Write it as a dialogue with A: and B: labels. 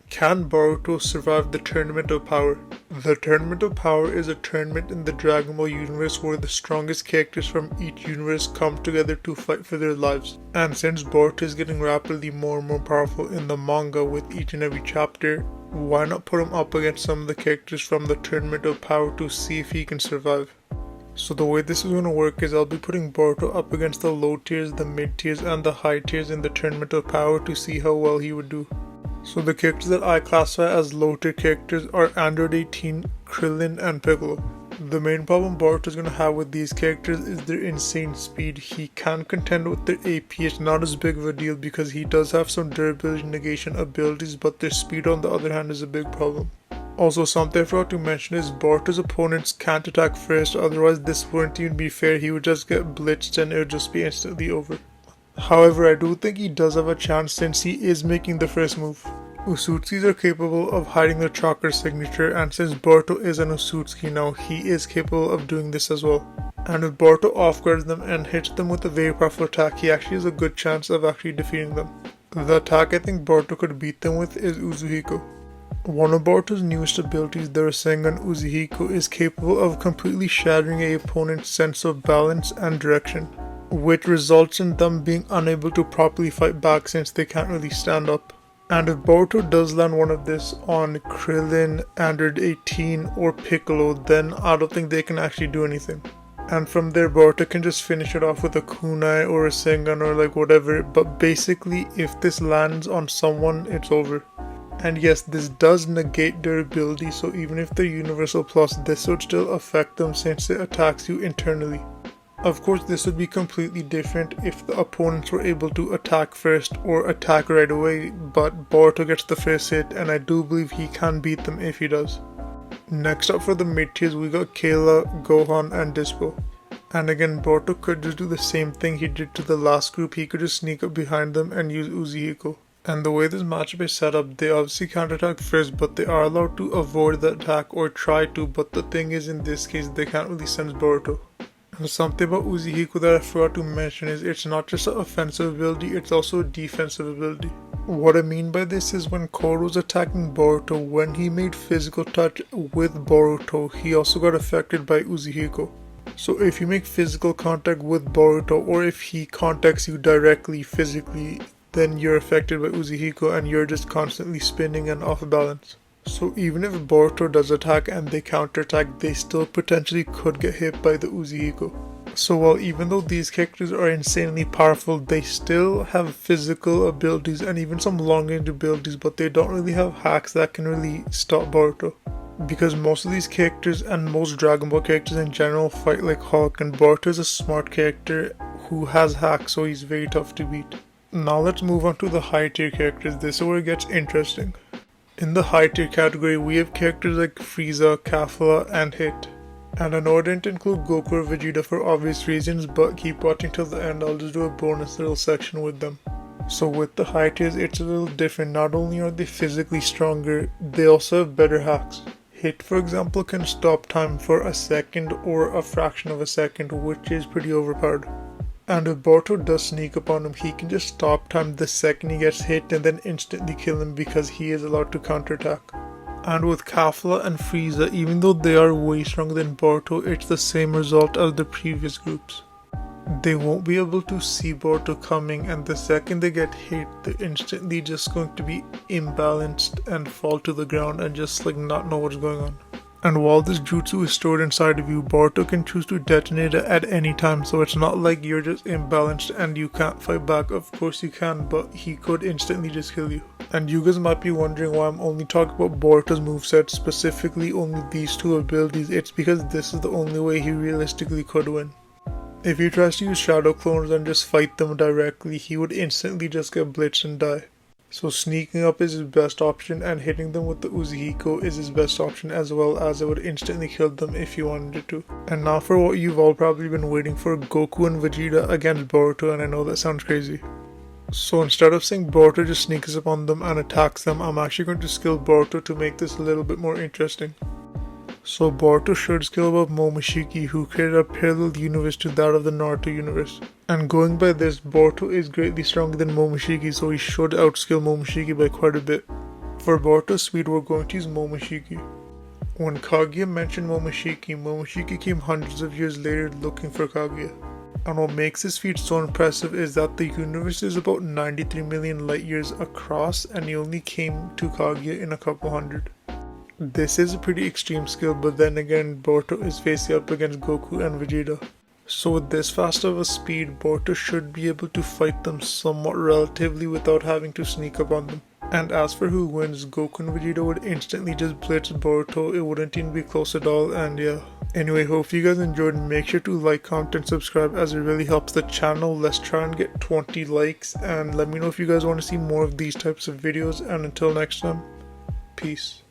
A: Can Boruto survive the Tournament of Power? The Tournament of Power is a tournament in the Dragon Ball universe where the strongest characters from each universe come together to fight for their lives. And since Boruto is getting rapidly more and more powerful in the manga with each and every chapter, why not put him up against some of the characters from the Tournament of Power to see if he can survive? So the way this is going to work is I'll be putting Boruto up against the low tiers, the mid tiers, and the high tiers in the Tournament of Power to see how well he would do. So the characters that I classify as low tier characters are Android 18, Krillin, and Piccolo. The main problem Boruto is going to have with these characters is their insane speed. He can contend with their AP, it's not as big of a deal because he does have some durability negation abilities, but their speed on the other hand is a big problem. Also, something I forgot to mention is Boruto's opponents can't attack first, otherwise this wouldn't even be fair, he would just get blitzed and it would just be instantly over. However, I do think he does have a chance since he is making the first move. Usutsus are capable of hiding their chakra signature, and since Boruto is an Usutsuki now, he is capable of doing this as well. And if Boruto off-guards them and hits them with a very powerful attack, he actually has a good chance of actually defeating them. The attack I think Boruto could beat them with is Uzuhiko. One of Boruto's newest abilities, the Rasengan Uzuhiko, is capable of completely shattering a opponent's sense of balance and direction, which results in them being unable to properly fight back since they can't really stand up. And if Boruto does land one of this on Krillin, Android 18, or Piccolo, then I don't think they can actually do anything. And from there Boruto can just finish it off with a kunai or a Sengan or like whatever, but basically if this lands on someone, it's over. And yes, this does negate their ability, so even if they're Universal Plus, this would still affect them since it attacks you internally. Of course, this would be completely different if the opponents were able to attack first or attack right away, but Boruto gets the first hit and I do believe he can beat them if he does. Next up for the mid tiers, we got Kayla, Gohan, and Dispo. And again, Boruto could just do the same thing he did to the last group, he could just sneak up behind them and use Uzuhiko. And the way this matchup is set up, they obviously can't attack first, but they are allowed to avoid the attack or try to, but the thing is in this case, they can't really sense Boruto. And something about Uzuhiko that I forgot to mention is it's not just an offensive ability, it's also a defensive ability. What I mean by this is when Koro was attacking Boruto, when he made physical touch with Boruto, he also got affected by Uzuhiko. So if you make physical contact with Boruto, or if he contacts you directly physically, then you're affected by Uzuhiko and you're just constantly spinning and off balance. So even if Boruto does attack and they counterattack, they still potentially could get hit by the Uzuhiko. So while even though these characters are insanely powerful, they still have physical abilities and even some long-range abilities, but they don't really have hacks that can really stop Boruto. Because most of these characters and most Dragon Ball characters in general fight like Hulk, and Boruto is a smart character who has hacks, so he's very tough to beat. Now let's move on to the high tier characters. This is where it gets interesting. In the high tier category, we have characters like Frieza, Kafla, and Hit. And I know I didn't include Goku or Vegeta for obvious reasons, but keep watching till the end, I'll just do a bonus little section with them. So with the high tiers, it's a little different. Not only are they physically stronger, they also have better hacks. Hit, for example, can stop time for a second or a fraction of a second, which is pretty overpowered. And if Boruto does sneak upon him, he can just stop time the second he gets hit and then instantly kill him because he is allowed to counterattack. And with Kafla and Frieza, even though they are way stronger than Boruto, it's the same result as the previous groups. They won't be able to see Boruto coming, and the second they get hit, they're instantly just going to be imbalanced and fall to the ground and just like not know what's going on. And while this jutsu is stored inside of you, Boruto can choose to detonate it at any time, so it's not like you're just imbalanced and you can't fight back. Of course you can, but he could instantly just kill you. And you guys might be wondering why I'm only talking about Boruto's moveset, specifically only these two abilities. It's because this is the only way he realistically could win. If he tries to use shadow clones and just fight them directly, he would instantly just get blitzed and die. So sneaking up is his best option, and hitting them with the Uzuhiko is his best option, as well as it would instantly kill them if you wanted it to. And now for what you've all probably been waiting for, Goku and Vegeta against Boruto, and I know that sounds crazy. So instead of saying Boruto just sneaks upon them and attacks them, I'm actually going to skill Boruto to make this a little bit more interesting. So Boruto should skill above Momoshiki, who created a parallel universe to that of the Naruto universe. And going by this, Boruto is greatly stronger than Momoshiki, so he should outskill Momoshiki by quite a bit. For Boruto's speed, we're going to use Momoshiki. When Kaguya mentioned Momoshiki, Momoshiki came hundreds of years later looking for Kaguya. And what makes this feat so impressive is that the universe is about 93 million light years across and he only came to Kaguya in a couple hundred. This is a pretty extreme skill, but then again Boruto is facing up against Goku and Vegeta. So with this fast of a speed, Boruto should be able to fight them somewhat relatively without having to sneak up on them. And as for who wins, Goku and Vegeta would instantly just blitz Boruto, it wouldn't even be close at all, and yeah. Anyway, hope you guys enjoyed. Make sure to like, comment and subscribe as it really helps the channel. Let's try and get 20 likes, and let me know if you guys want to see more of these types of videos, and until next time, peace.